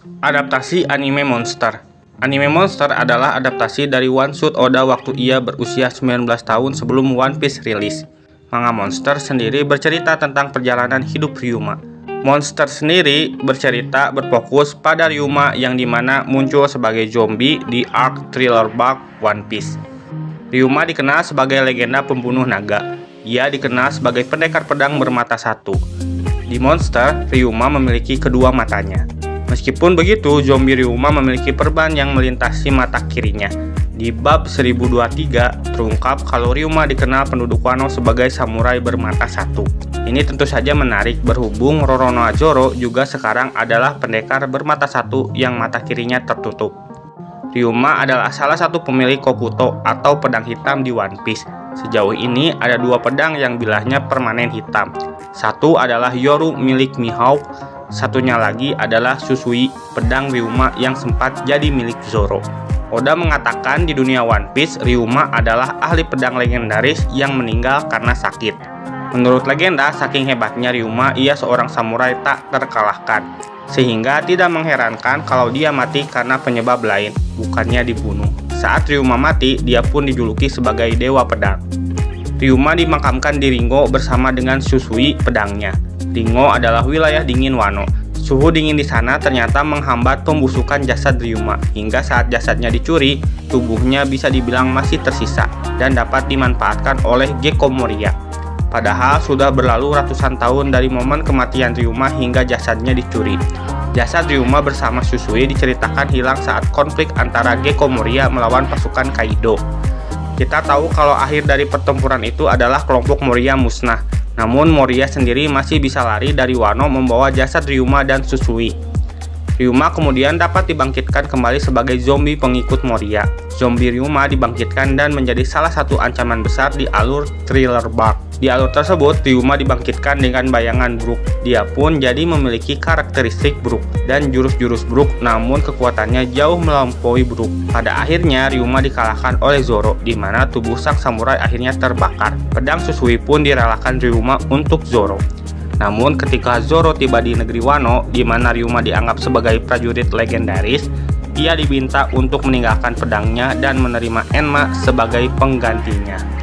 Adaptasi anime Monster. Anime Monster adalah adaptasi dari one shot Oda waktu ia berusia 19 tahun sebelum One Piece rilis. Manga Monster sendiri bercerita tentang perjalanan hidup Ryuma. Monster sendiri berfokus pada Ryuma yang dimana muncul sebagai zombie di arc Thriller Bark One Piece. Ryuma dikenal sebagai legenda pembunuh naga. Ia dikenal sebagai pendekar pedang bermata satu. Di Monster, Ryuma memiliki kedua matanya. Meskipun begitu, zombie Ryuma memiliki perban yang melintasi mata kirinya. Di bab 1023, terungkap kalau Ryuma dikenal penduduk Wano sebagai samurai bermata satu. Ini tentu saja menarik berhubung Roronoa Zoro juga sekarang adalah pendekar bermata satu yang mata kirinya tertutup. Ryuma adalah salah satu pemilik Kokuto atau pedang hitam di One Piece. Sejauh ini ada dua pedang yang bilahnya permanen hitam. Satu adalah Yoru milik Mihawk, satunya lagi adalah Susui, pedang Ryuma yang sempat jadi milik Zoro. Oda mengatakan di dunia One Piece, Ryuma adalah ahli pedang legendaris yang meninggal karena sakit. Menurut legenda, saking hebatnya Ryuma, ia seorang samurai tak terkalahkan. Sehingga tidak mengherankan kalau dia mati karena penyebab lain, bukannya dibunuh. Saat Ryuma mati, dia pun dijuluki sebagai dewa pedang. Ryuma dimakamkan di Ringo bersama dengan Susui, pedangnya. Ringo adalah wilayah dingin Wano. Suhu dingin di sana ternyata menghambat pembusukan jasad Ryuma, hingga saat jasadnya dicuri, tubuhnya bisa dibilang masih tersisa dan dapat dimanfaatkan oleh Gekko Moria. Padahal sudah berlalu ratusan tahun dari momen kematian Ryuma hingga jasadnya dicuri. Jasad Ryuma bersama Susui diceritakan hilang saat konflik antara Gekko Moria melawan pasukan Kaido. Kita tahu kalau akhir dari pertempuran itu adalah kelompok Moria musnah. Namun Moria sendiri masih bisa lari dari Wano membawa jasad Ryuma dan Susui. Ryuma kemudian dapat dibangkitkan kembali sebagai zombie pengikut Moria. Zombie Ryuma dibangkitkan dan menjadi salah satu ancaman besar di alur Thriller Bark. Di alur tersebut, Ryuma dibangkitkan dengan bayangan Brook. Dia pun jadi memiliki karakteristik Brook dan jurus-jurus Brook, namun kekuatannya jauh melampaui Brook. Pada akhirnya, Ryuma dikalahkan oleh Zoro, di mana tubuh sang samurai akhirnya terbakar. Pedang Susui pun direlakan Ryuma untuk Zoro. Namun ketika Zoro tiba di negeri Wano, di mana Ryuma dianggap sebagai prajurit legendaris, ia diminta untuk meninggalkan pedangnya dan menerima Enma sebagai penggantinya.